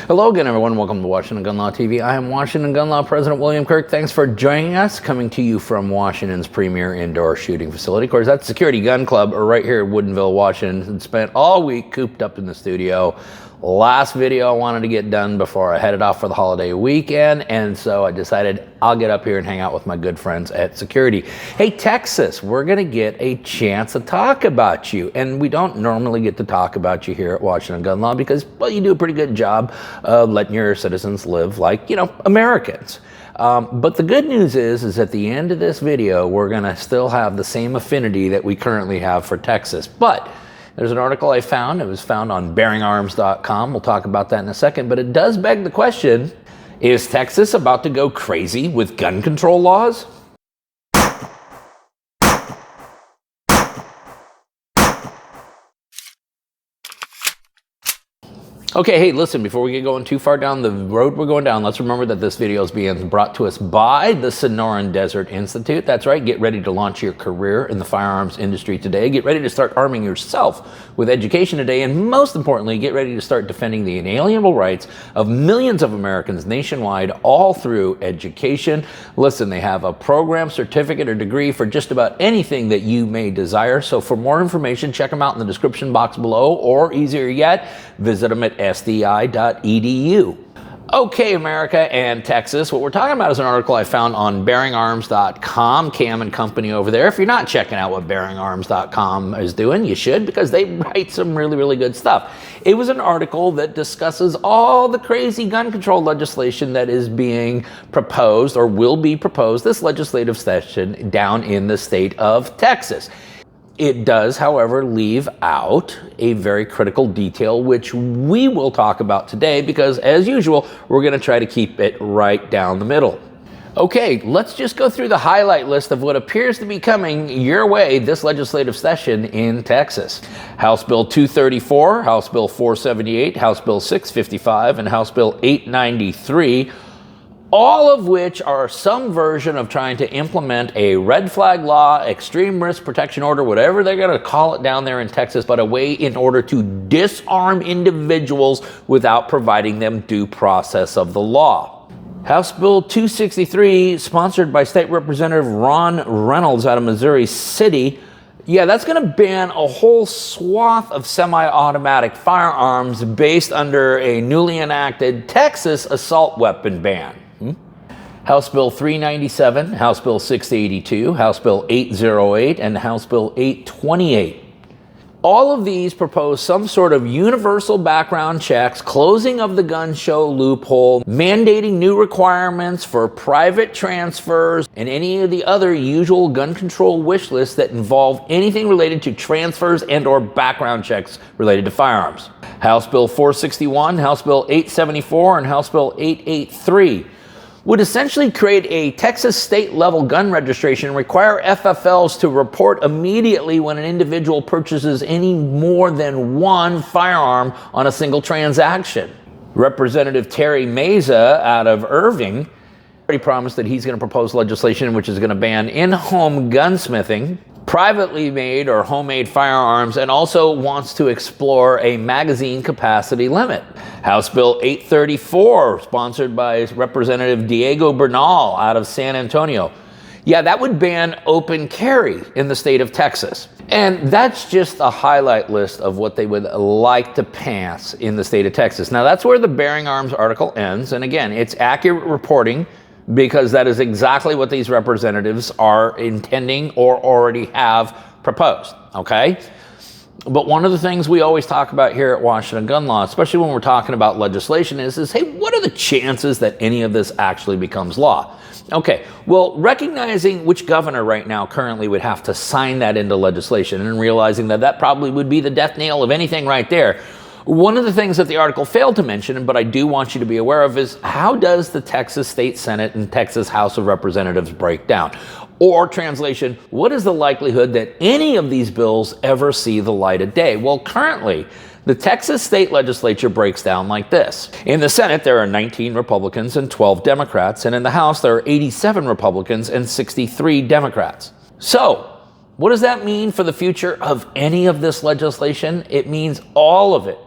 Hello again, everyone. Welcome to Washington Gun Law TV. I am Washington Gun Law President William Kirk. Thanks for joining us, coming to you from Washington's premier indoor shooting facility. Of course, that's Security Gun Club right here in Woodinville, Washington. And spent all week cooped up in the studio. Last video I wanted to get done before I headed off for the holiday weekend, and so I decided I'll get up here and hang out with my good friends at Security. Hey, Texas, we're going to get a chance to talk about you, and we don't normally get to talk about you here at Washington Gun Law because, well, you do a pretty good job of letting your citizens live like, Americans. But the good news is at the end of this video, we're going to still have the same affinity that we currently have for Texas. But there's an article I found. It was found on bearingarms.com. We'll talk about that in a second. But it does beg the question, is Texas about to go crazy with gun control laws? Okay, hey, listen, before we get going too far down the road we're going down, let's remember that this video is being brought to us by the Sonoran Desert Institute. That's right, get ready to launch your career in the firearms industry today. Get ready to start arming yourself with education today. And most importantly, get ready to start defending the inalienable rights of millions of Americans nationwide, all through education. Listen, they have a program, certificate, or degree for just about anything that you may desire. So for more information, check them out in the description box below, or easier yet, visit them at sdi.edu. Okay, America and Texas, what we're talking about is an article I found on bearingarms.com, Cam and company over there. If you're not checking out what bearingarms.com is doing, you should, because they write some really, really good stuff. It was an article that discusses all the crazy gun control legislation that is being proposed or will be proposed this legislative session down in the state of Texas. It does, however, leave out a very critical detail, which we will talk about today because, as usual, we're going to try to keep it right down the middle. Okay, let's just go through the highlight list of what appears to be coming your way this legislative session in Texas. House Bill 234, House Bill 478, House Bill 655, and House Bill 893, all of which are some version of trying to implement a red flag law, extreme risk protection order, whatever they're going to call it down there in Texas, but a way in order to disarm individuals without providing them due process of the law. House Bill 263, sponsored by State Representative Ron Reynolds out of Missouri City, that's going to ban a whole swath of semi-automatic firearms based under a newly enacted Texas assault weapon ban. House Bill 397, House Bill 682, House Bill 808, and House Bill 828. All of these propose some sort of universal background checks, closing of the gun show loophole, mandating new requirements for private transfers, and any of the other usual gun control wish lists that involve anything related to transfers and or background checks related to firearms. House Bill 461, House Bill 874, and House Bill 883 would essentially create a Texas state level gun registration and require FFLs to report immediately when an individual purchases any more than one firearm on a single transaction. Representative Terry Meza out of Irving already promised that he's going to propose legislation which is going to ban in-home gunsmithing, privately made or homemade firearms, and also wants to explore a magazine capacity limit. House Bill 834, sponsored by Representative Diego Bernal out of San Antonio. That would ban open carry in the state of Texas. And that's just a highlight list of what they would like to pass in the state of Texas. Now, that's where the Bearing Arms article ends. And again, it's accurate reporting, because that is exactly what these representatives are intending or already have proposed, okay? But one of the things we always talk about here at Washington Gun Law, especially when we're talking about legislation, is hey, what are the chances that any of this actually becomes law? Okay, well, recognizing which governor right now currently would have to sign that into legislation and realizing that that probably would be the death nail of anything right there, one of the things that the article failed to mention, but I do want you to be aware of, is how does the Texas State Senate and Texas House of Representatives break down? Or translation, what is the likelihood that any of these bills ever see the light of day? Well, currently, the Texas State Legislature breaks down like this. In the Senate, there are 19 Republicans and 12 Democrats, and in the House, there are 87 Republicans and 63 Democrats. So, what does that mean for the future of any of this legislation? It means all of it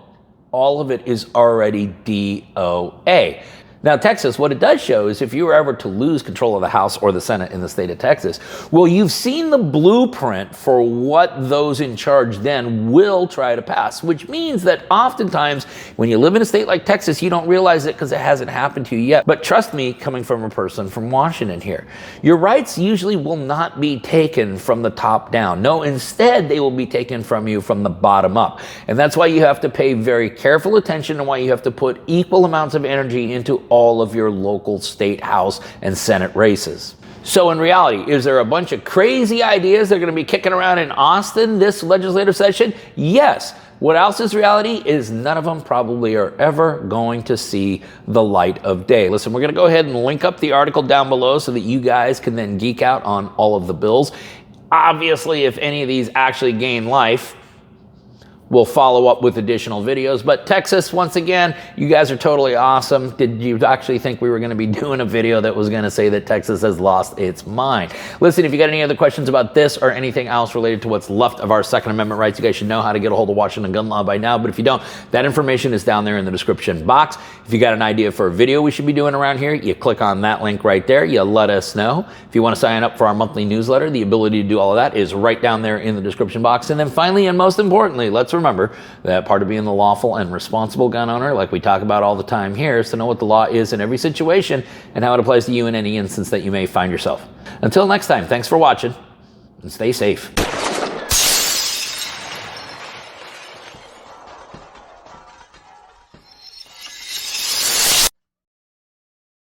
all of it is already DOA. Now, Texas, what it does show is if you were ever to lose control of the House or the Senate in the state of Texas, well, you've seen the blueprint for what those in charge then will try to pass, which means that oftentimes when you live in a state like Texas, you don't realize it because it hasn't happened to you yet. But trust me, coming from a person from Washington here, your rights usually will not be taken from the top down. No, instead, they will be taken from you from the bottom up. And that's why you have to pay very careful attention and why you have to put equal amounts of energy into all of your local state House and Senate races. So in reality, is there a bunch of crazy ideas that are going to be kicking around in Austin this legislative session? Yes. What else is reality is none of them probably are ever going to see the light of day. Listen, we're going to go ahead and link up the article down below so that you guys can then geek out on all of the bills. Obviously, if any of these actually gain life, we'll follow up with additional videos. But Texas, once again, you guys are totally awesome. Did you actually think we were going to be doing a video that was going to say that Texas has lost its mind? Listen, if you got any other questions about this or anything else related to what's left of our Second Amendment rights, you guys should know how to get a hold of Washington gun law by now. But if you don't, that information is down there in the description box. If you got an idea for a video we should be doing around here, you click on that link right there. You let us know. If you want to sign up for our monthly newsletter, the ability to do all of that is right down there in the description box. And then finally, and most importantly, let's remember that part of being the lawful and responsible gun owner, like we talk about all the time here, is to know what the law is in every situation and how it applies to you in any instance that you may find yourself. Until next time, thanks for watching and stay safe.